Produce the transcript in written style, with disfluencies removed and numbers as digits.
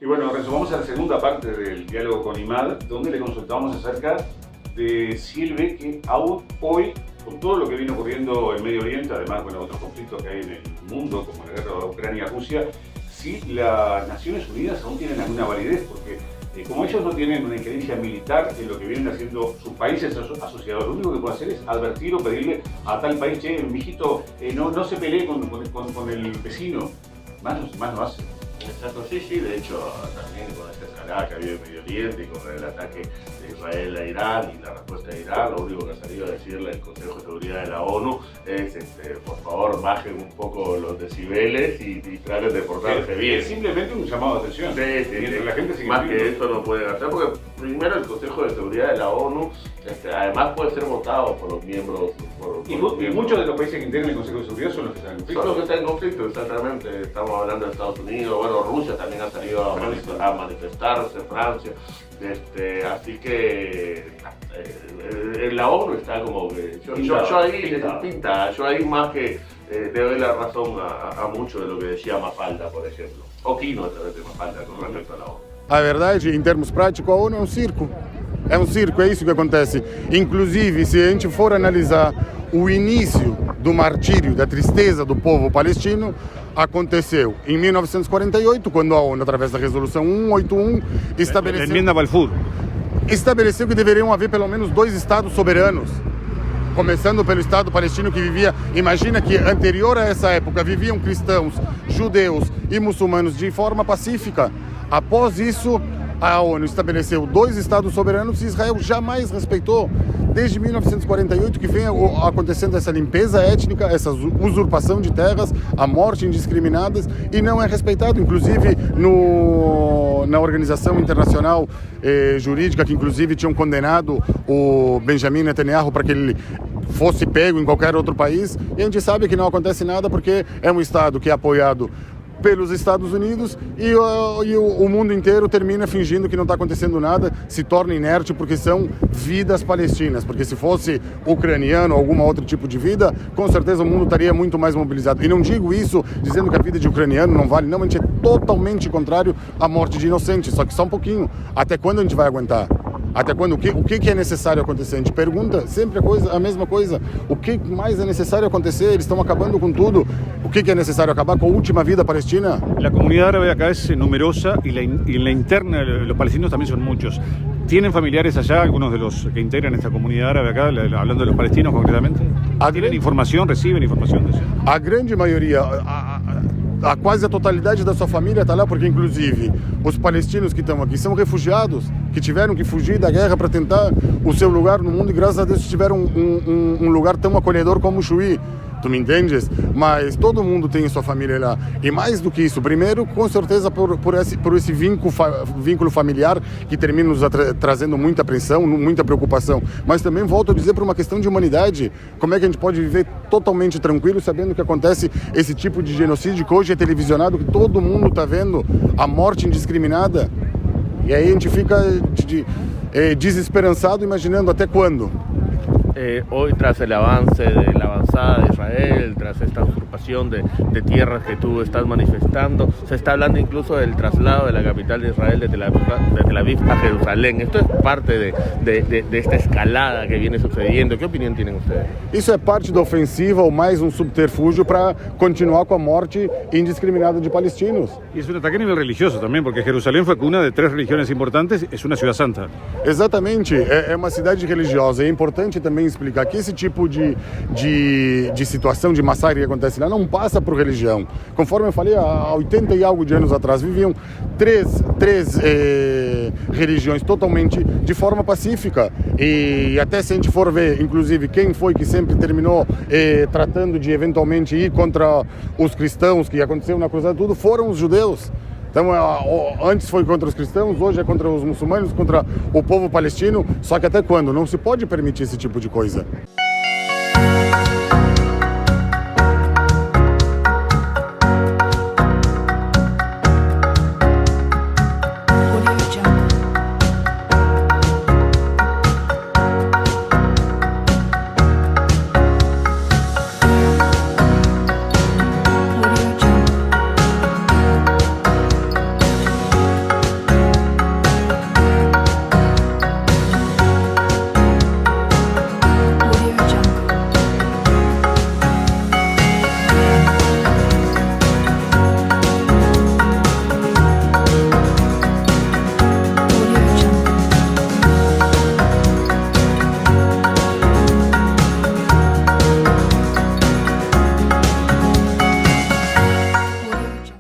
Y bueno, resumamos a la segunda parte del diálogo con Imad, donde le consultamos acerca de si él ve que aún hoy, con todo lo que viene ocurriendo en Medio Oriente, además, bueno, otros conflictos que hay en el mundo, como la guerra de Ucrania-Rusia, si las Naciones Unidas aún tienen alguna validez, porque como ellos no tienen una injerencia militar en lo que vienen haciendo sus países asociados, lo único que pueden hacer es advertir o pedirle a tal país, che, mijito, no se pelee con el vecino, más no hace. Exacto, sí, de hecho también con esta escalada que ha habido en Medio Oriente y con el ataque de Israel a Irán y la respuesta de Irán, lo único que ha salido a decirle el Consejo de Seguridad de la ONU es, por favor, bajen un poco los decibeles y traten de portarse bien. Es simplemente un llamado de atención. Sí. La gente sigue más que eso no pueden hacer, porque primero el Consejo de Seguridad de la ONU además puede ser votado por los miembros. Y muchos de los países que integran el Consejo de Seguridad son los que están en conflicto. Son los que están en conflicto, exactamente. Estamos hablando de Estados Unidos, bueno, Rusia también ha salido a manifestarse, Francia. Así que en la ONU está como que. Yo ahí más que le doy la razón a mucho de lo que decía Mafalda, por ejemplo. O Quino, a través de Mafalda, con respecto a la ONU. A verdade, em termos práticos, a ONU é um circo. É um circo, é isso que acontece. Inclusive, se a gente for analisar o início do martírio, da tristeza do povo palestino, aconteceu em 1948, quando a ONU, através da Resolução 181, estabeleceu que deveriam haver pelo menos 2 estados soberanos. Começando pelo Estado palestino que vivia, imagina que anterior a essa época viviam cristãos, judeus e muçulmanos de forma pacífica. Após isso, a ONU estabeleceu 2 estados soberanos e Israel jamais respeitou. Desde 1948 que vem acontecendo essa limpeza étnica, essa usurpação de terras, a morte indiscriminadas e não é respeitado. Inclusive na organização internacional jurídica, que inclusive tinham condenado o Benjamin Netanyahu para que ele fosse pego em qualquer outro país. E a gente sabe que não acontece nada porque é um Estado que é apoiado pelos Estados Unidos e o mundo inteiro termina fingindo que não está acontecendo nada, se torna inerte porque são vidas palestinas, porque se fosse ucraniano ou algum outro tipo de vida, com certeza o mundo estaria muito mais mobilizado. E não digo isso dizendo que a vida de ucraniano não vale, não, a gente é totalmente contrário à morte de inocentes, só que só um pouquinho. Até quando a gente vai aguentar? Até quando? O que é necessário acontecer? A gente pergunta sempre a mesma coisa. O que mais é necessário acontecer? Eles estão acabando com tudo. O que é necessário acabar com a última vida palestina? La comunidad árabe acá es numerosa y en la interna los palestinos también son muchos. ¿Tienen familiares allá, algunos de los que integran esta comunidad árabe acá, hablando de los palestinos concretamente? ¿Tienen información, reciben información de eso? A grande maioria, quase a totalidade da sua família está lá, porque inclusive os palestinos que estão aqui são refugiados, que tiveram que fugir da guerra para tentar o seu lugar no mundo e graças a Deus tiveram um lugar tão acolhedor como o Chuí. Tu me entendes? Mas todo mundo tem sua família lá. E mais do que isso, primeiro, com certeza por esse vínculo familiar que termina nos trazendo muita apreensão, muita preocupação. Mas também, volto a dizer, por uma questão de humanidade. Como é que a gente pode viver totalmente tranquilo sabendo que acontece esse tipo de genocídio que hoje é televisionado, que todo mundo está vendo, a morte indiscriminada? E aí a gente fica desesperançado imaginando até quando. Hoy, tras el avance de la avanzada de Israel, tras esta usurpación de tierras que tú estás manifestando, se está hablando incluso del traslado de la capital de Israel de Tel Aviv a Jerusalén. Esto es parte de esta escalada que viene sucediendo. ¿Qué opinión tienen ustedes? Isso é parte da ofensiva ou mais um subterfúgio para continuar com a morte indiscriminada de palestinos. Y es un ataque a nivel religioso también, porque Jerusalén fue cuna de 3 religiones importantes, es una ciudad santa. Exatamente, é uma cidade religiosa. É importante também explicar que esse tipo de situação de massacre que acontece lá não passa por religião. Conforme eu falei, há 80 e algo de anos atrás viviam três religiões totalmente de forma pacífica. E até se a gente for ver, inclusive, quem foi que sempre terminou tratando de eventualmente ir contra os cristãos, que aconteceu na cruzada, tudo foram os judeus. Então, antes foi contra os cristãos, hoje é contra os muçulmanos, contra o povo palestino. Só que até quando? Não se pode permitir esse tipo de coisa.